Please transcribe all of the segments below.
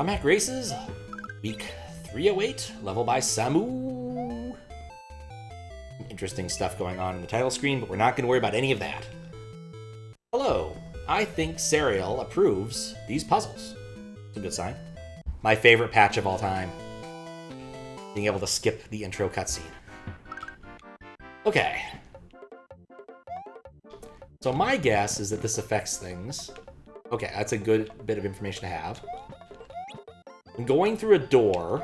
Romhack Races, week 308, level by SammmUuU. Interesting stuff going on in the title screen, but we're not going to worry about any of that. Hello, I think Serial approves these puzzles. It's a good sign. My favorite patch of all time. Being able to skip the intro cutscene. Okay. So my guess is that this affects things. Okay, that's a good bit of information to have. When going through a door,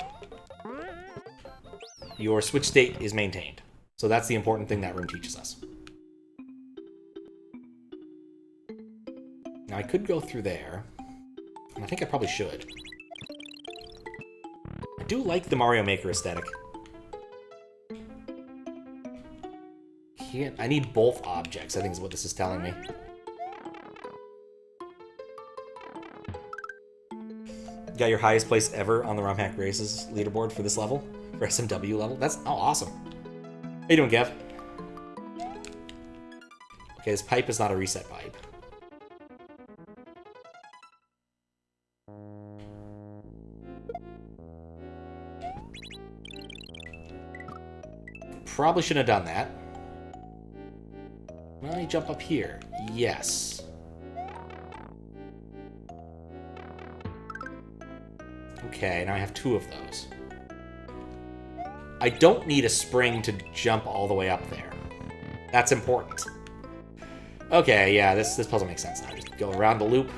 your switch state is maintained. So that's the important thing that room teaches us. Now I could go through there, and I think I probably should. I do like the Mario Maker aesthetic. I need both objects, I think is what this is telling me. Got your highest place ever on the Romhack Races leaderboard for this level? For SammmUuU level? That's awesome. How you doing, Kev? Okay, this pipe is not a reset pipe. Probably shouldn't have done that. Well, you jump up here. Yes. Okay, now I have two of those. I don't need a spring to jump all the way up there. That's important. Okay, yeah, this puzzle makes sense now. Just go around the loop.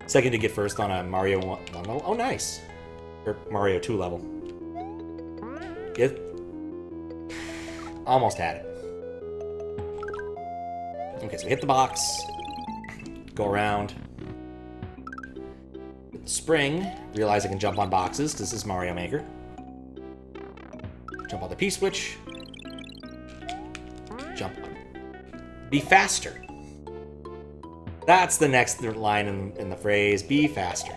Second to get first on a Mario 1 level. Oh, nice. Or Mario 2 level. It almost had it. Okay, so hit the box. Go around. Hit the spring. Realize I can jump on boxes, because this is Mario Maker. Jump on the P-switch. Jump up. Be faster. That's the next line in the phrase. Be faster.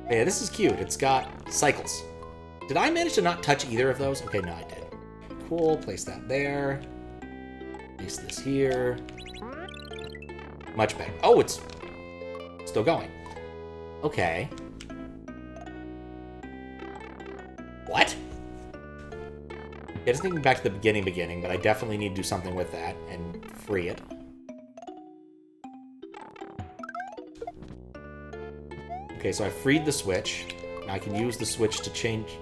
Yeah, this is cute. It's got cycles. Did I manage to not touch either of those? Okay, no, I did. Cool. Place that there. Place this here. Much better. Oh, it's still going. Okay. What? Yeah, just thinking back to the beginning, but I definitely need to do something with that and free it. Okay, so I freed the switch. Now I can use the switch to change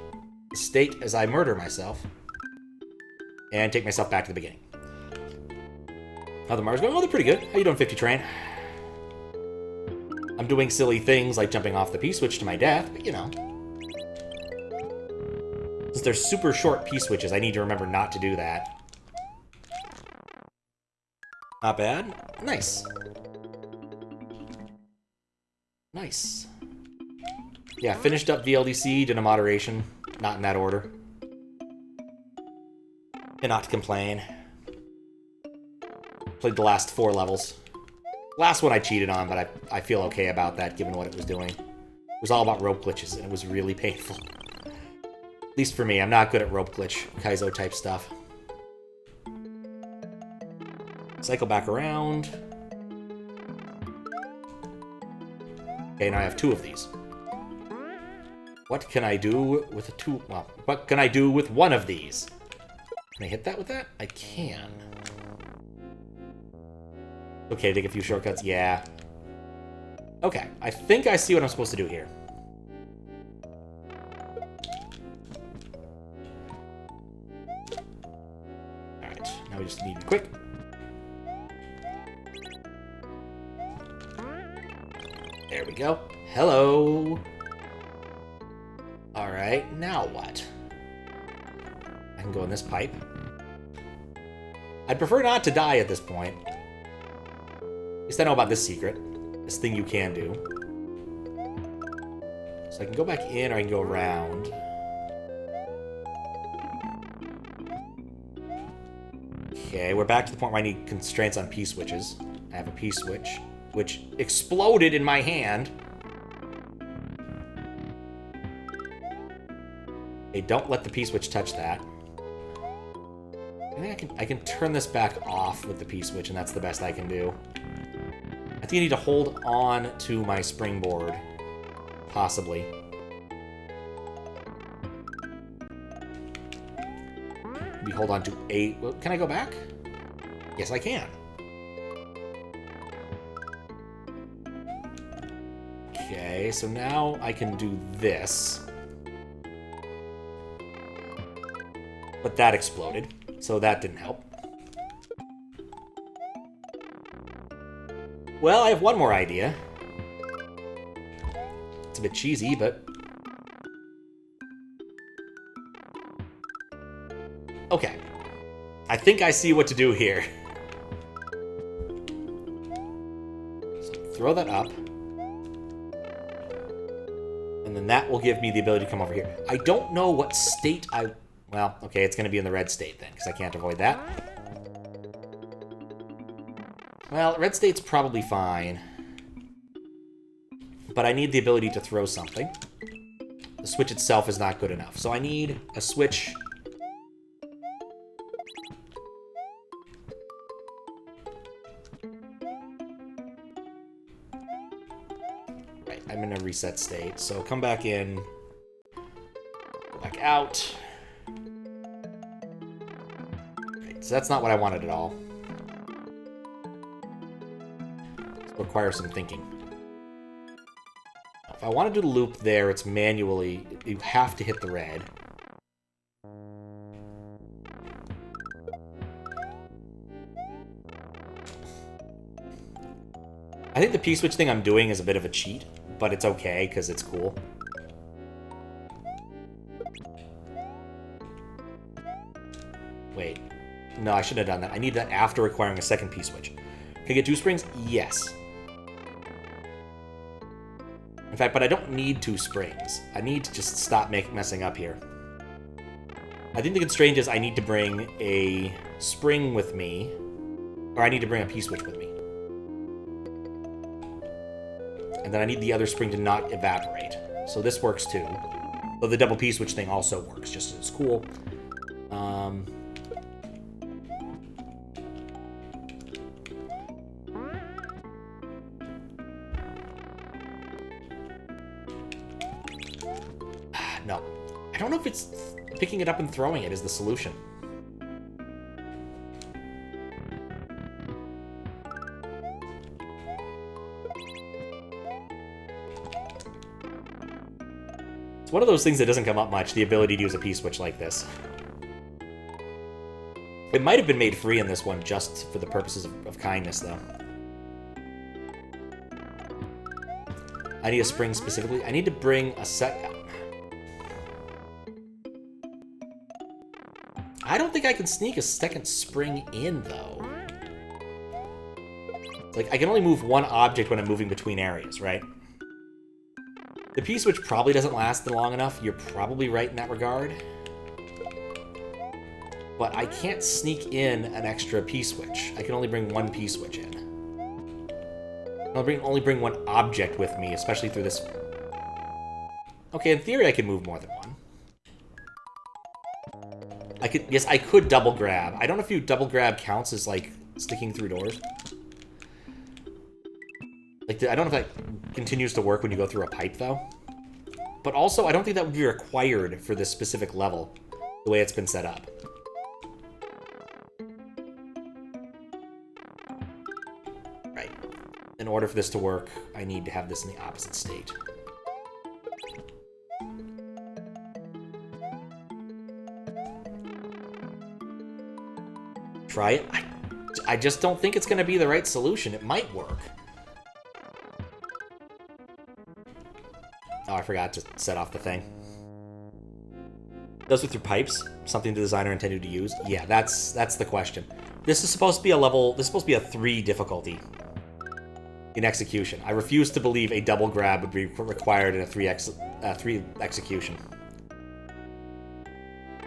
the state as I murder myself. And take myself back to the beginning. How the Mario's going? Oh, they're pretty good. How you doing, 50 Train? I'm doing silly things like jumping off the P-switch to my death, but you know. Since they're super short P-switches, I need to remember not to do that. Not bad. Nice. Nice. Yeah, finished up VLDC, did a moderation. Not in that order. Cannot complain. Played the last 4 levels. Last one I cheated on, but I feel okay about that given what it was doing. It was all about rope glitches, and it was really painful. At least for me, I'm not good at rope glitch, Kaizo type stuff. Cycle back around. Okay, now I have 2 of these. What can I do with well, what can I do with 1 of these? Can I hit that with that? I can. Okay, take a few shortcuts. Yeah. Okay, I think I see what I'm supposed to do here. Alright, now we just need quick. There we go. Hello. Alright, now what? I can go in this pipe. I'd prefer not to die at this point. At least I know about this secret. This thing you can do. So I can go back in or I can go around. Okay, we're back to the point where I need constraints on P-switches. I have a P-switch, which exploded in my hand. Okay, don't let the P-switch touch that. I think I can turn this back off with the P-switch, and that's the best I can do. I think I need to hold on to my springboard. Possibly. Maybe hold on to a... Can I go back? Yes, I can. Okay, so now I can do this. But that exploded, so that didn't help. Well, I have one more idea. It's a bit cheesy, but... Okay. I think I see what to do here. So throw that up. And then that will give me the ability to come over here. I don't know what state I... Well, okay, it's going to be in the red state then, because I can't avoid that. Well, red state's probably fine. But I need the ability to throw something. The switch itself is not good enough. So I need a switch... Right, I'm in a reset state. So come back in. Go back out. Right, so that's not what I wanted at all. Require some thinking. If I want to do the loop there, it's manually... You have to hit the red. I think the P-switch thing I'm doing is a bit of a cheat, but it's okay, because it's cool. Wait. No, I shouldn't have done that. I need that after requiring a second P-switch. Can I get 2 springs? Yes. In fact, but I don't need 2 springs. I need to just stop messing up here. I think the constraint is I need to bring a spring with me, or I need to bring a P-switch with me. And then I need the other spring to not evaporate. So this works too. Though the double P-switch thing also works, just as cool. No. I don't know if it's picking it up and throwing it is the solution. It's one of those things that doesn't come up much, the ability to use a P-switch like this. It might have been made free in this one just for the purposes of kindness, though. I need a spring specifically. I need to bring a set... I don't think I can sneak a second spring in, though. Like, I can only move one object when I'm moving between areas, right? The P-switch probably doesn't last long enough. You're probably right in that regard. But I can't sneak in an extra P-switch. I can only bring one P-switch in. I'll only bring one object with me, especially through this... Okay, in theory I can move more than one. Yes, I could double grab. I don't know if you double grab counts as, like, sticking through doors. Like, I don't know if that continues to work when you go through a pipe, though. But also, I don't think that would be required for this specific level, the way it's been set up. Right. In order for this to work, I need to have this in the opposite state. Try it. I just don't think it's going to be the right solution. It might work. Oh, I forgot to set off the thing. Those with your pipes, something the designer intended to use? Yeah, that's the question. This is supposed to be a level... This is supposed to be a 3 difficulty in execution. I refuse to believe a double grab would be required in a 3 execution.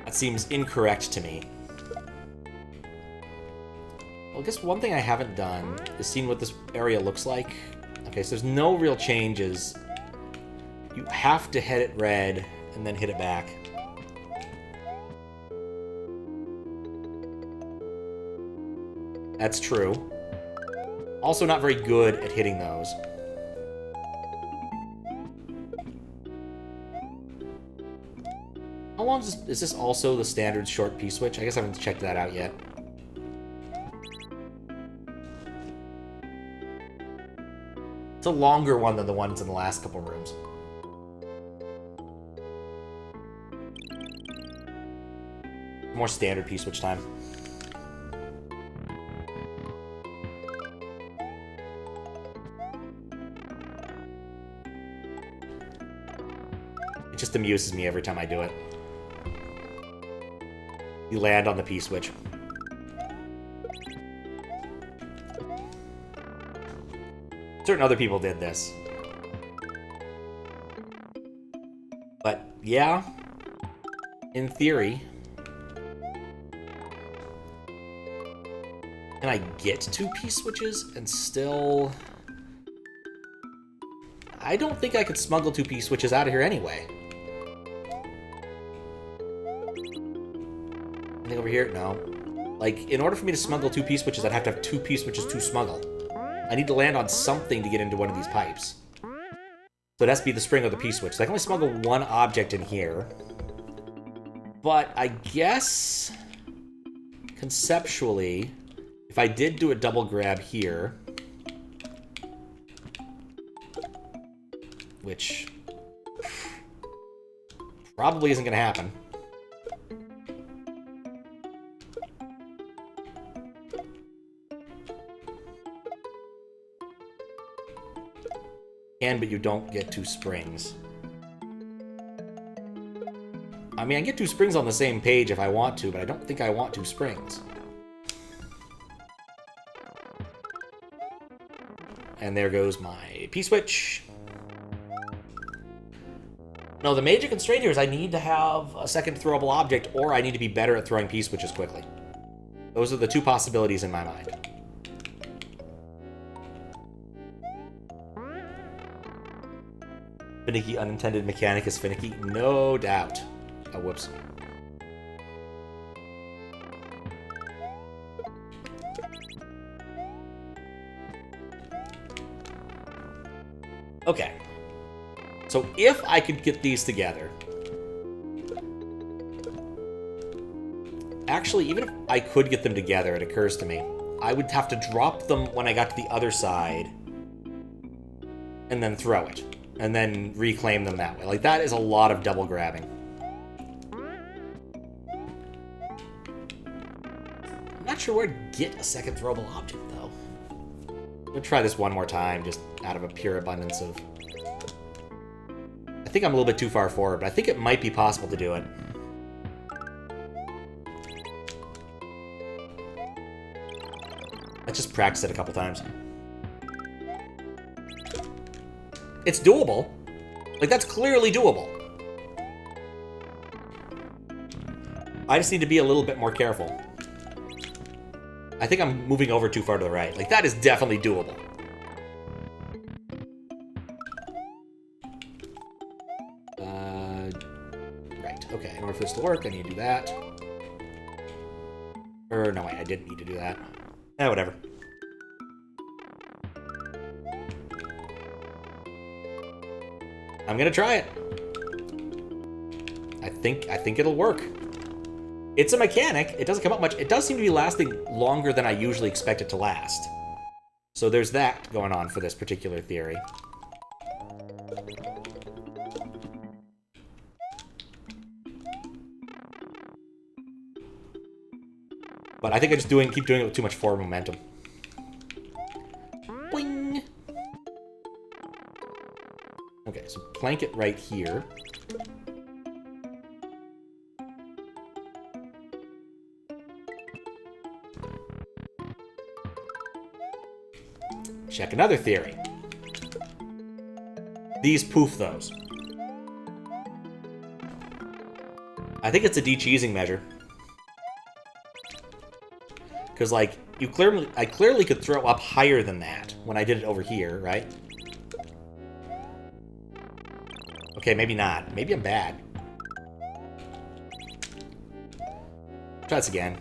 That seems incorrect to me. Well, I guess one thing I haven't done is seen what this area looks like. Okay, so there's no real changes. You have to hit it red and then hit it back. That's true. Also not very good at hitting those. How long is this also the standard short P-switch? I guess I haven't checked that out yet. It's a longer one than the ones in the last couple rooms. More standard P-switch time. It just amuses me every time I do it. You land on the P-switch. Certain other people did this. But, yeah. In theory. Can I get 2 P-switches and still... I don't think I could smuggle 2 P-switches out of here anyway. Anything over here? No. Like, in order for me to smuggle 2 P-switches, I'd have to have 2 P-switches to smuggle. I need to land on something to get into one of these pipes. So it has to be the spring or the P-switch. So I can only smuggle 1 object in here. But I guess... conceptually... if I did do a double grab here, which probably isn't going to happen. Can, but you don't get 2 springs. I mean, I get 2 springs on the same page if I want to, but I don't think I want 2 springs. And there goes my P-switch. No, the major constraint here is I need to have a second throwable object, or I need to be better at throwing P-switches quickly. Those are the 2 possibilities in my mind. Finicky unintended mechanic is finicky, no doubt. Oh, whoops. Okay. So if I could get these together... Actually, even if I could get them together, it occurs to me, I would have to drop them when I got to the other side and then throw it. And then reclaim them that way. Like, that is a lot of double grabbing. I'm not sure where to get a second throwable object, though. I'm gonna try this one more time, just out of a pure abundance of... I think I'm a little bit too far forward, but I think it might be possible to do it. Let's just practice it a couple times. It's doable. Like, that's clearly doable. I just need to be a little bit more careful. I think I'm moving over too far to the right. Like, that is definitely doable. Right. Okay, in order for this to work, I need to do that. Or, no, wait, I didn't need to do that. Whatever. I'm gonna try it. I think it'll work. It's a mechanic. It doesn't come up much. It does seem to be lasting longer than I usually expect it to last. So there's that going on for this particular theory. But I think I just keep doing it with too much forward momentum. Boing! Okay, so plank it right here. Check another theory. These poof those. I think it's a de-cheesing measure. Because, like, I clearly could throw up higher than that when I did it over here, right? Okay, maybe not. Maybe I'm bad. Try this again.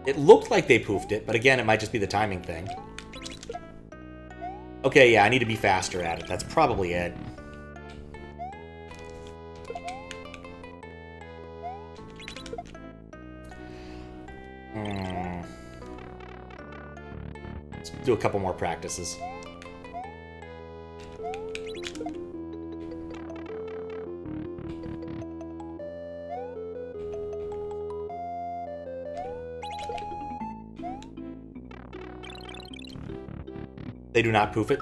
It looked like they poofed it, but again, it might just be the timing thing. Okay, yeah, I need to be faster at it. That's probably it. Let's do a couple more practices. They do not poof it.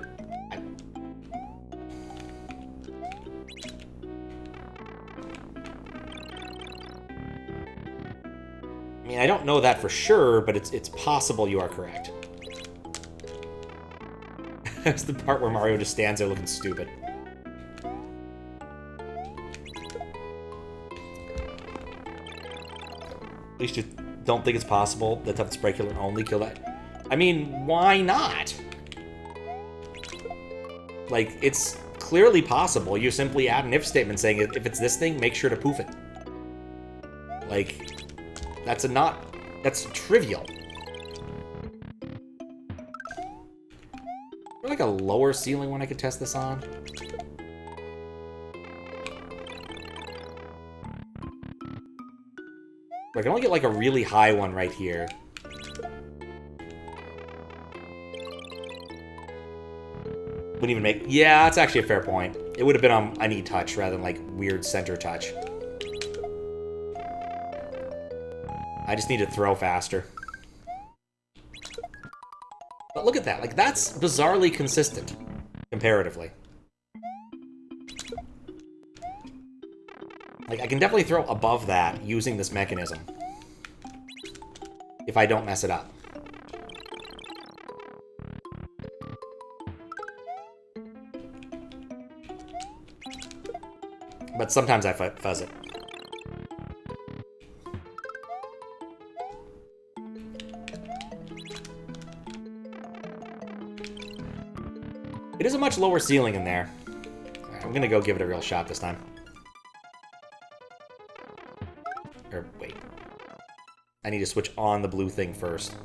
I mean, I don't know that for sure, but it's possible you are correct. That's the part where Mario just stands there looking stupid. At least you don't think it's possible that Tough Spray Killer only kill that. I mean, why not? Like, it's clearly possible. You simply add an if statement saying, if it's this thing, make sure to poof it. Like, that's trivial. Is there like a lower ceiling one I could test this on? I can only get like a really high one right here. Wouldn't even make... Yeah, that's actually a fair point. It would have been on I need touch rather than like weird center touch. I just need to throw faster. But look at that. Like, that's bizarrely consistent, comparatively. Like, I can definitely throw above that using this mechanism. If I don't mess it up. But sometimes I fuzz it. It is a much lower ceiling in there. Right, I'm gonna go give it a real shot this time. Or, wait. I need to switch on the blue thing first.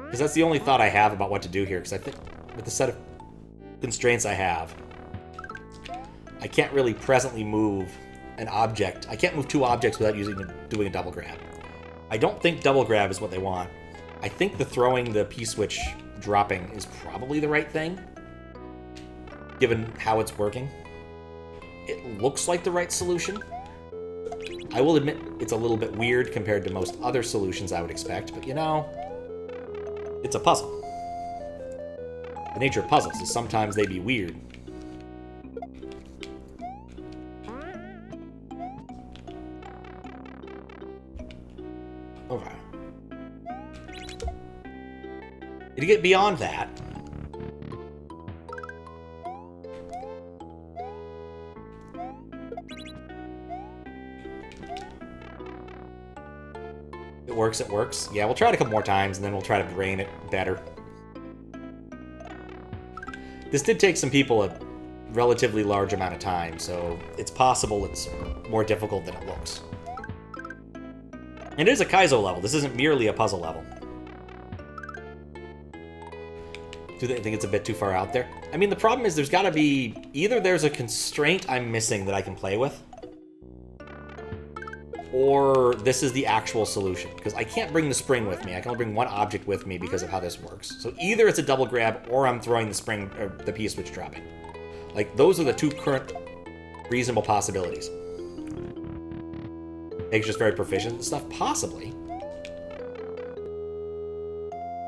Because that's the only thought I have about what to do here, because I think with the set of constraints I have, I can't really presently move an object. I can't move two objects without doing a double grab. I don't think double grab is what they want. I think the throwing the P-switch dropping is probably the right thing, given how it's working. It looks like the right solution. I will admit it's a little bit weird compared to most other solutions I would expect, but you know, it's a puzzle. The nature of puzzles is sometimes they be weird. Okay. To get beyond that, it works. Yeah, we'll try it a couple more times, and then we'll try to brain it better. This did take some people a relatively large amount of time, so it's possible it's more difficult than it looks. And it is a Kaizo level. This isn't merely a puzzle level. Do they think it's a bit too far out there? I mean, the problem is there's got to be... Either there's a constraint I'm missing that I can play with, or this is the actual solution. Because I can't bring the spring with me. I can only bring one object with me because of how this works. So either it's a double grab, or I'm throwing the spring, or the P-switch dropping. Like, those are the two current reasonable possibilities. Makes just very proficient and stuff? Possibly. You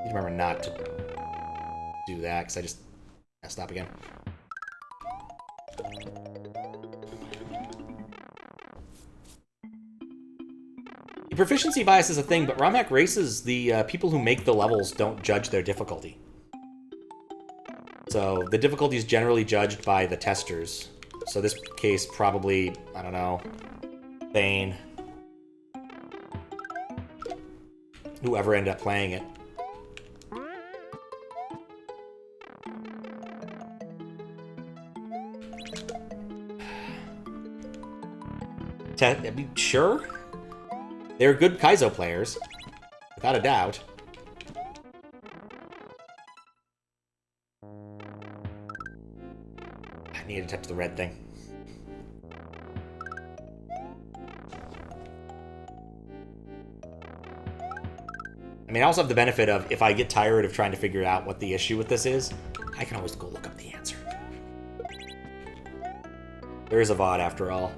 remember not to do that, because I just... Stop again. The proficiency bias is a thing, but Romhack races, the people who make the levels don't judge their difficulty. So, the difficulty is generally judged by the testers. So this case, probably, I don't know, Bane. Whoever ended up playing it. I mean, sure. They're good Kaizo players. Without a doubt. I need to touch the red thing. I mean, I also have the benefit of, if I get tired of trying to figure out what the issue with this is, I can always go look up the answer. There is a VOD after all.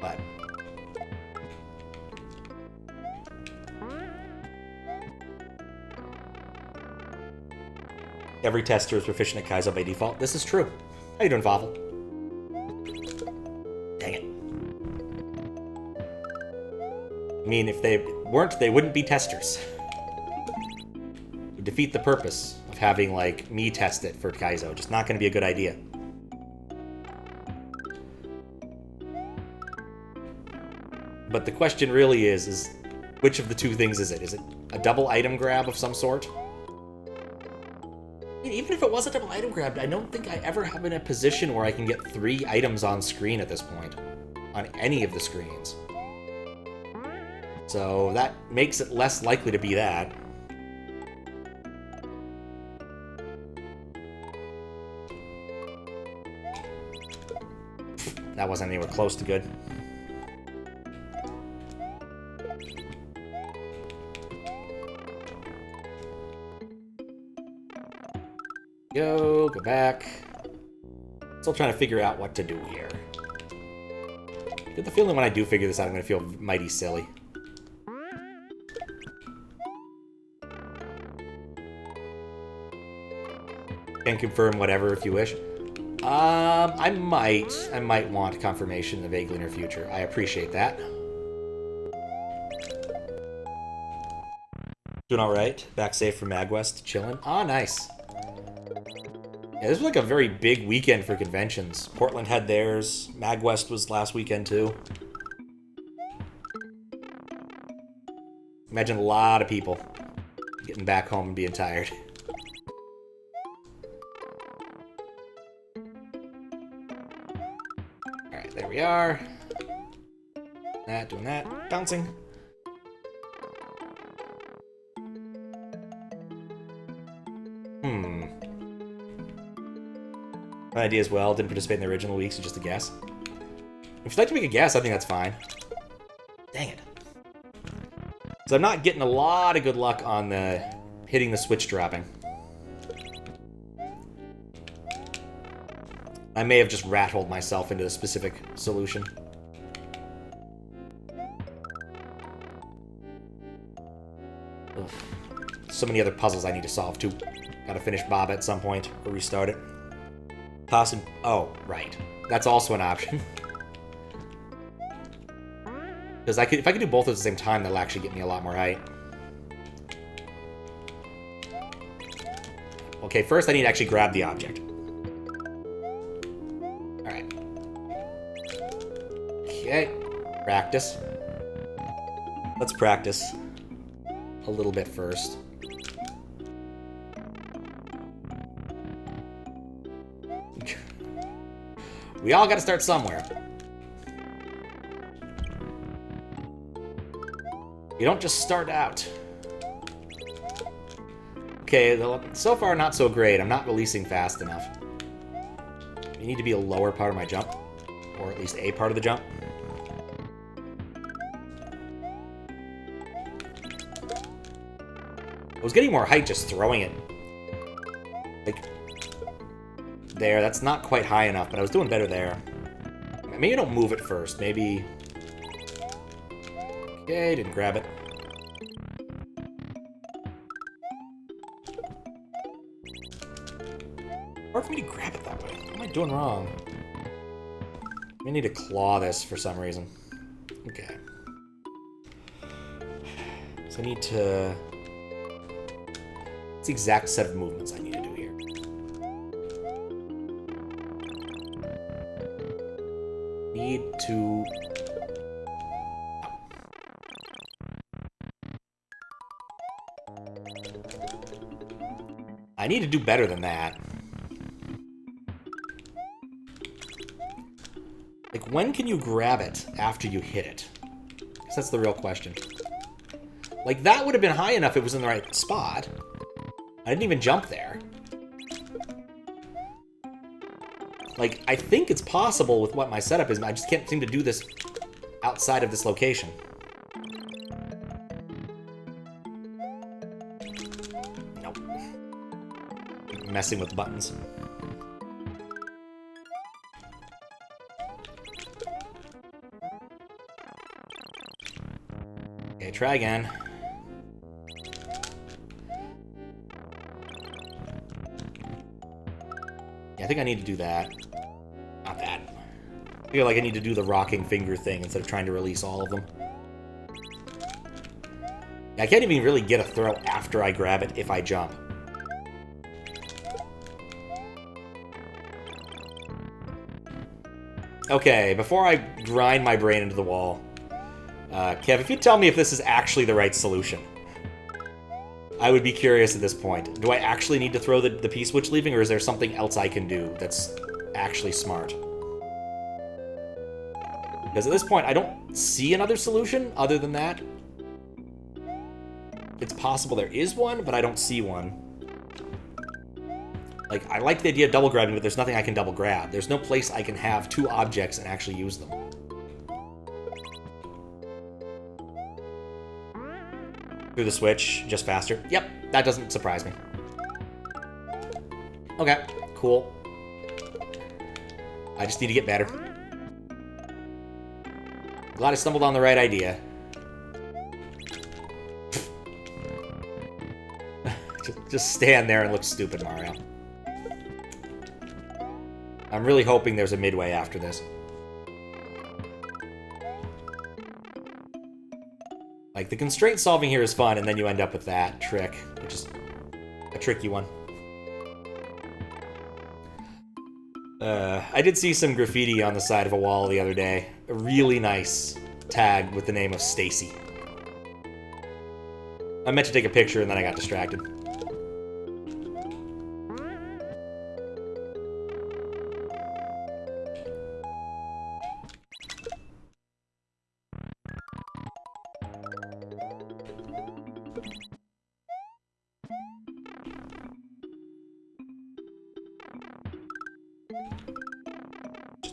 But... every tester is proficient at Kaizo by default. This is true. How you doing, Fawful? Dang it. I mean, if they weren't, they wouldn't be testers. It would defeat the purpose of having, like, me test it for Kaizo. Just not going to be a good idea. But the question really is which of the two things is it? Is it a double item grab of some sort? Even if it was a double item grab, I don't think I ever have been in a position where I can get 3 items on screen at this point. On any of the screens. So that makes it less likely to be that. That wasn't anywhere close to good. Go back. Still trying to figure out what to do here. I get the feeling when I do figure this out, I'm going to feel mighty silly. Can confirm whatever if you wish. I might want confirmation in the vaguely near future. I appreciate that. Doing alright. Back safe from MagWest. Chillin'. Ah, nice. Yeah, this was like a very big weekend for conventions. Portland had theirs. MagWest was last weekend too. Imagine a lot of people getting back home and being tired. Alright, there we are. Doing that. Bouncing. My idea as well. Didn't participate in the original week, so just a guess. If you'd like to make a guess, I think that's fine. Dang it. So I'm not getting a lot of good luck on the hitting the switch dropping. I may have just rat-holed myself into a specific solution. Ugh. So many other puzzles I need to solve, too. Gotta finish Bob at some point, or restart it. Oh, right. That's also an option. Because if I could do both at the same time, that'll actually get me a lot more height. Okay, first I need to actually grab the object. Alright. Okay. Practice. Let's practice a little bit first. We all gotta start somewhere. You don't just start out. Okay, so far not so great. I'm not releasing fast enough. You need to be a lower part of my jump. Or at least a part of the jump. I was getting more height just throwing it. Like... there, that's not quite high enough, but I was doing better there. Maybe don't move it first, maybe... okay, didn't grab it. Hard for me to grab it that way. What am I doing wrong? I need to claw this for some reason. Okay. So I need to... it's the exact set of movements I need to do here. Need to... I need to do better than that. Like, when can you grab it after you hit it? Because that's the real question. Like, that would have been high enough if it was in the right spot. I didn't even jump there. Like, I think it's possible with what my setup is, but I just can't seem to do this outside of this location. Nope. Messing with buttons. Okay, try again. Yeah, I think I need to do that. Not that. I feel like I need to do the rocking finger thing instead of trying to release all of them. Yeah, I can't even really get a throw after I grab it if I jump. Okay, before I grind my brain into the wall, Kev, if you tell me if this is actually the right solution, I would be curious at this point. Do I actually need to throw the P-switch leaving, or is there something else I can do that's actually smart? Because at this point, I don't see another solution other than that. It's possible there is one, but I don't see one. Like, I like the idea of double grabbing, but there's nothing I can double grab. There's no place I can have two objects and actually use them. Through the switch, just faster. Yep, that doesn't surprise me. Okay, cool. I just need to get better. Glad I stumbled on the right idea. Just stand there and look stupid, Mario. I'm really hoping there's a midway after this. Like, the constraint solving here is fun, and then you end up with that trick, which is a tricky one. I did see some graffiti on the side of a wall the other day. A really nice tag with the name of Stacy. I meant to take a picture, and then I got distracted.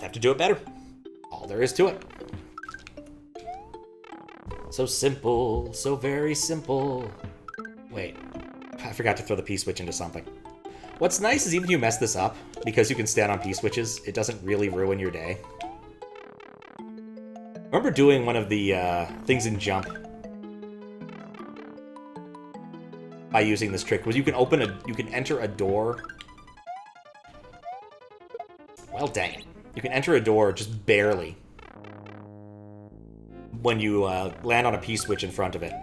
Have to do it better. All there is to it. So simple, so very simple. Wait, I forgot to throw the P-switch into something. What's nice is even if you mess this up, because you can stand on P-switches, it doesn't really ruin your day. I remember doing one of the things in Jump by using this trick, was you can enter a door. Well, dang it. You can enter a door just barely when you land on a P-switch in front of it.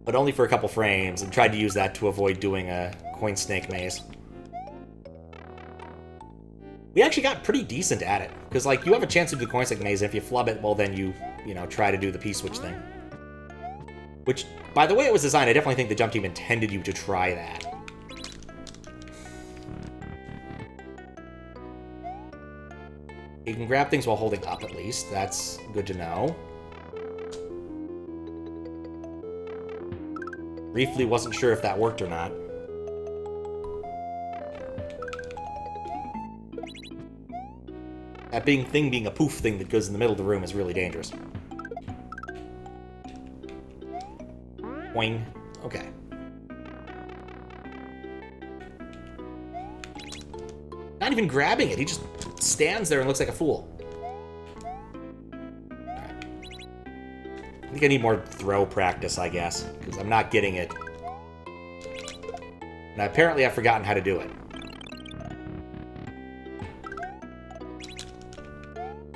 But only for a couple frames, and tried to use that to avoid doing a coin snake maze. We actually got pretty decent at it, because like you have a chance to do the coin snake maze, and if you flub it, well then you know, try to do the P-switch thing. Which, by the way it was designed, I definitely think the Jump team intended you to try that. You can grab things while holding up, at least. That's good to know. Briefly wasn't sure if that worked or not. That thing being a poof thing that goes in the middle of the room is really dangerous. Boing. Okay. Not even grabbing it, he just stands there and looks like a fool. Alright. I think I need more throw practice, I guess, because I'm not getting it. And apparently I've forgotten how to do it.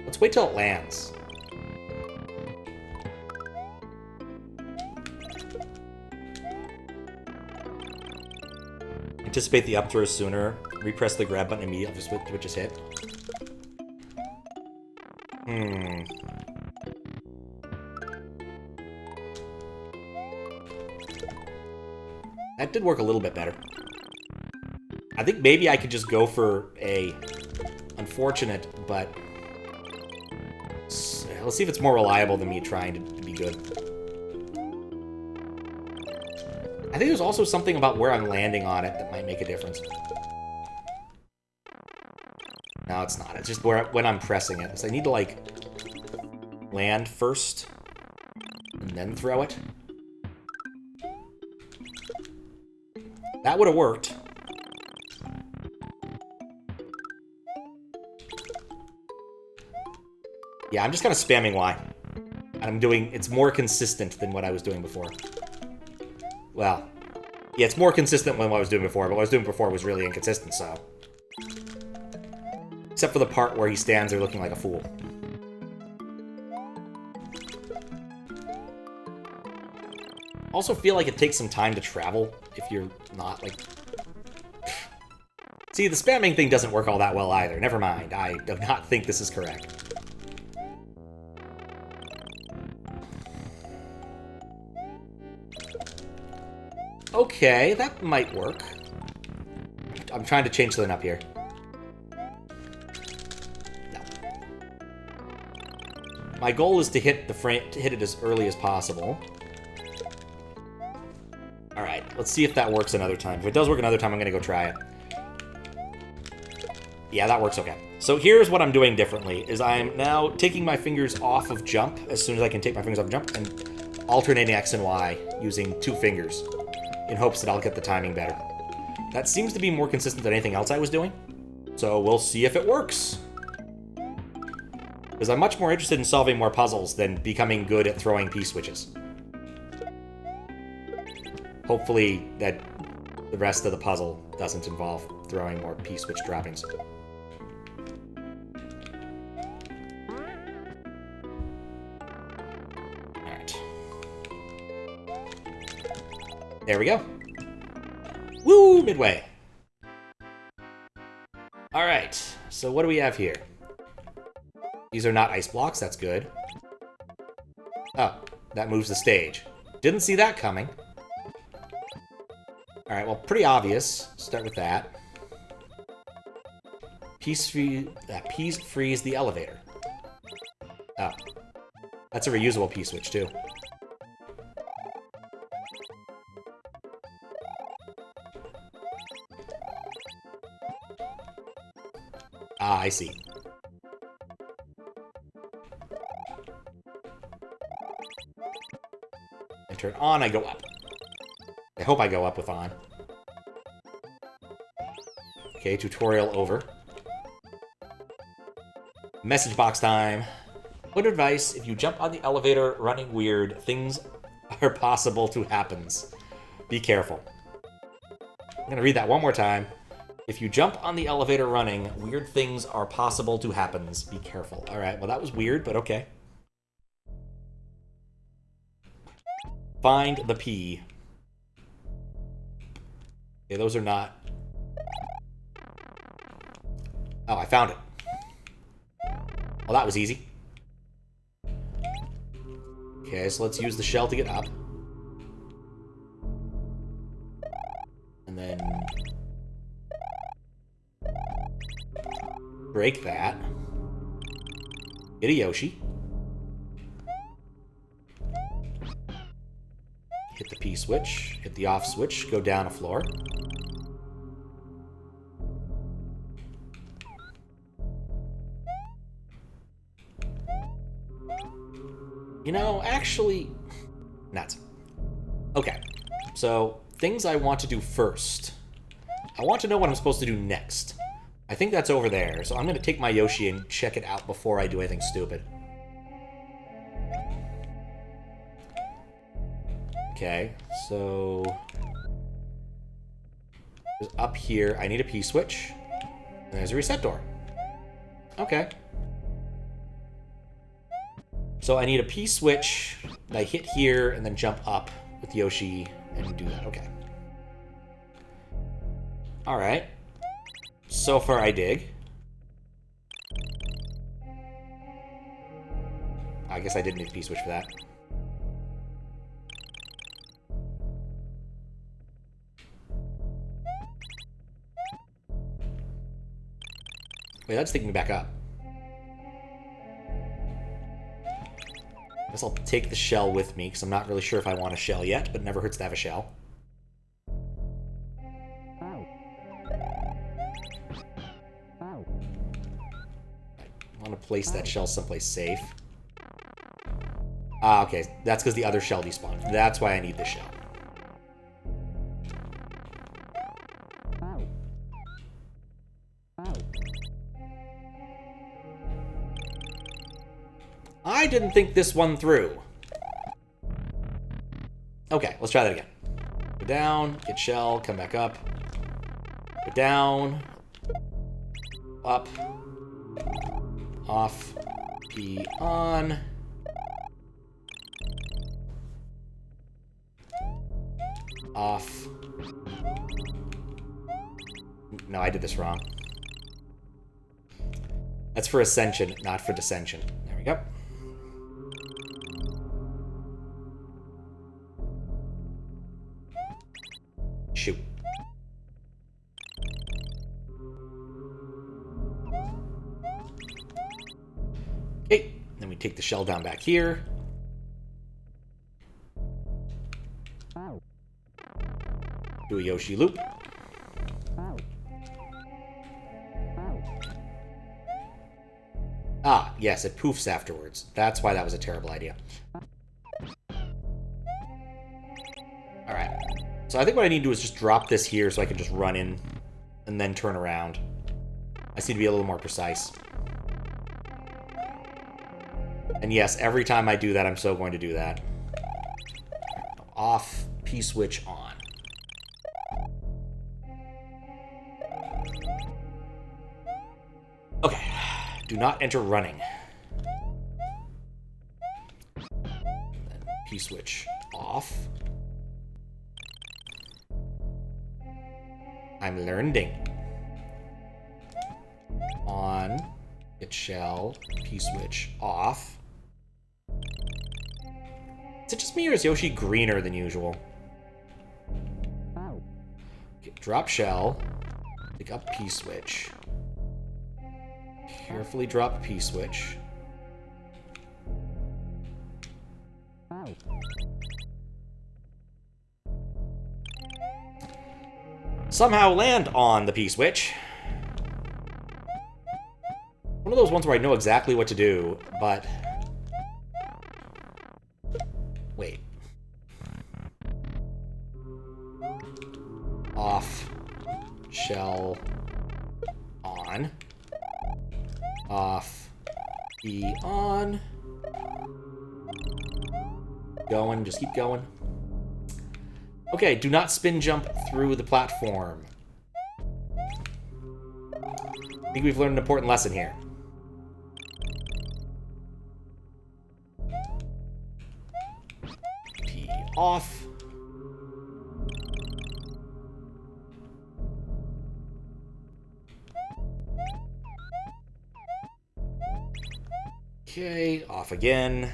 Let's wait till it lands. Anticipate the up throw sooner. Repress the grab button immediately, which is hit. That did work a little bit better. I think maybe I could just go for a unfortunate but let's see if it's more reliable than me trying to be good. I think there's also something about where I'm landing on it that might make a difference. No, it's not. It's just when I'm pressing it. So I need to, like, land first and then throw it. That would have worked. Yeah, I'm just kind of spamming Y. And I'm doing... It's more consistent than what I was doing before. Well, yeah, it's more consistent than what I was doing before, but what I was doing before was really inconsistent, so... Except for the part where he stands there looking like a fool. Also feel like it takes some time to travel if you're not, like... See, the spamming thing doesn't work all that well either. Never mind. I do not think this is correct. Okay, that might work. I'm trying to change something up here. No. My goal is to hit the frame, to hit it as early as possible. All right, let's see if that works another time. If it does work another time, I'm gonna go try it. Yeah, that works okay. So here's what I'm doing differently, is I'm now taking my fingers off of jump as soon as I can take my fingers off of jump and alternating X and Y using 2 fingers in hopes that I'll get the timing better. That seems to be more consistent than anything else I was doing, so we'll see if it works. Because I'm much more interested in solving more puzzles than becoming good at throwing P-switches. Hopefully that the rest of the puzzle doesn't involve throwing more P-switch droppings. Alright. There we go. Woo! Midway. Alright, so what do we have here? These are not ice blocks, that's good. Oh, that moves the stage. Didn't see that coming. Alright, well, pretty obvious. Start with that. Peace freeze the elevator. Oh. That's a reusable P-switch, too. Ah, I see. And turn on, I go up. I hope I go up with on. Okay, tutorial over. Message box time. Good advice, if you jump on the elevator running weird, things are possible to happens. Be careful. I'm gonna read that one more time. If you jump on the elevator running, weird things are possible to happens. Be careful. Alright, well that was weird, but okay. Find the P. Okay, those are not... Oh, I found it. Well, that was easy. Okay, so let's use the shell to get up. And then... break that. Get a Yoshi. Hit the P switch, hit the off switch, go down a floor. You know, actually... nuts. Okay, so things I want to do first. I want to know what I'm supposed to do next. I think that's over there, so I'm going to take my Yoshi and check it out before I do anything stupid. Okay, so... up here, I need a P-switch. And there's a reset door. Okay. So I need a P-switch that I hit here and then jump up with Yoshi and do that. Okay. Alright. So far I dig. I guess I did need a P-switch for that. Wait, that's taking me back up. guess I'll take the shell with me, because I'm not really sure if I want a shell yet, but it never hurts to have a shell. I want to place that shell someplace safe. Ah, okay. That's because the other shell despawned. That's why I need this shell. I didn't think this one through. Okay, let's try that again. Go down, get shell, come back up. Go down. Up. Off. P on. Off. No, I did this wrong. That's for ascension, not for descension. There we go. Shoot. Okay, then we take the shell down back here. Do a Yoshi loop. Ah, yes, it poofs afterwards. That's why that was a terrible idea. Alright. So I think what I need to do is just drop this here so I can just run in and then turn around. I just need to be a little more precise. And yes, every time I do that, I'm so going to do that. Off, P-switch on. Okay. Do not enter running. Then P-switch off. I'm learning. On. Get shell. P-switch off. Is it just me or is Yoshi greener than usual? Okay, drop shell. Pick up P-switch. Carefully drop P-switch. Somehow land on the P-switch. One of those ones where I know exactly what to do, but... Wait. Off. Shell. On. Off. E on. Going, just keep going. Okay, do not spin jump through the platform. I think we've learned an important lesson here. P off. Okay, off again.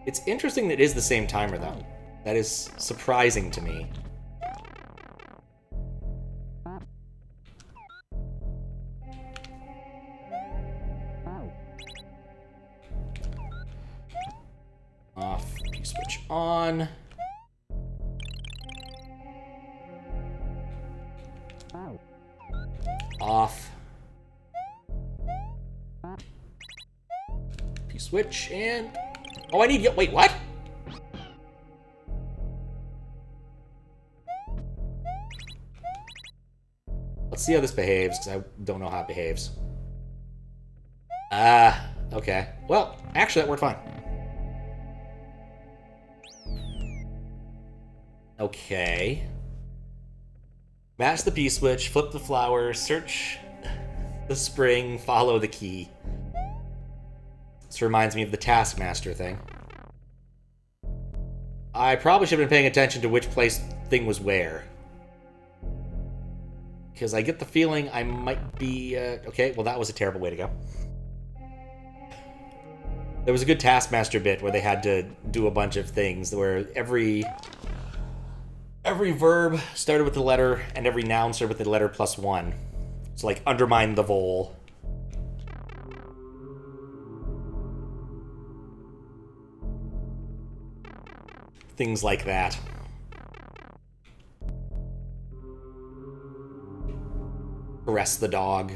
It's interesting that it is the same timer, though. That is surprising to me. Off, P-switch on. Off. P-switch, and... Oh, I need... Wait, what? Let's see how this behaves, because I don't know how it behaves. Okay. Well, actually, that worked fine. Okay. Match the P-switch, flip the flower, search the spring, follow the key. This reminds me of the Taskmaster thing. I probably should have been paying attention to which place thing was where. Because I get the feeling I might be... okay, well that was a terrible way to go. There was a good Taskmaster bit where they had to do a bunch of things where every verb started with the letter and every noun started with the letter +1. So like undermine the vole. things like that. Caress the dog.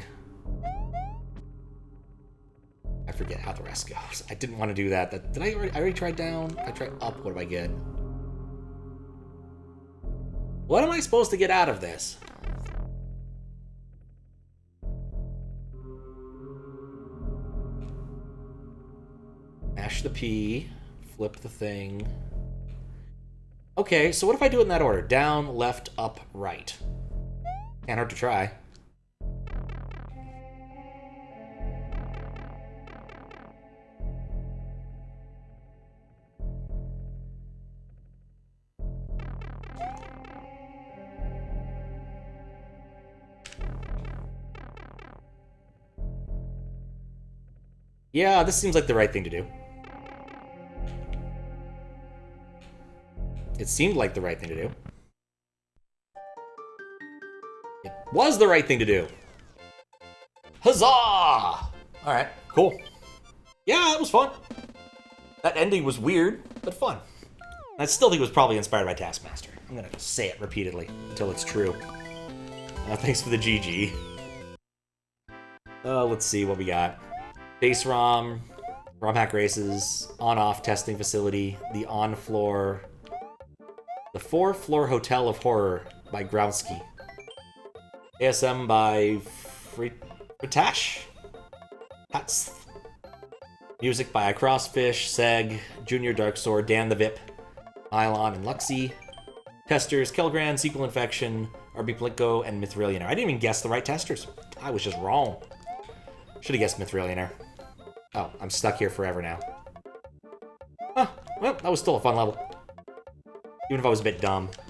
I forget how the rest goes. I didn't want to do that. Did I already tried down? I tried up. What do I get? What am I supposed to get out of this? Mash the P. Flip the thing. Okay, so what if I do it in that order? Down, left, up, right. Can't hurt to try. Yeah, this seems like the right thing to do. It seemed like the right thing to do. It was the right thing to do. Huzzah! Alright, cool. Yeah, it was fun. That ending was weird, but fun. I still think it was probably inspired by Taskmaster. I'm gonna say it repeatedly until it's true. Thanks for the GG. Let's see what we got. Base ROM, Romhack races, on-off testing facility, the on-floor, the 4-floor Hotel of Horror by Growski, ASM by Fritash, Hats, music by Crossfish, Seg, Junior Dark Sword, Dan the Vip, Nylon and Luxie, testers, Kelgran, Sequel Infection, RB Plinko, and Mithrillionaire. I didn't even guess the right testers. I was just wrong. Should have guessed Mithrillionaire. Oh, I'm stuck here forever now. Huh, well, that was still a fun level. Even if I was a bit dumb.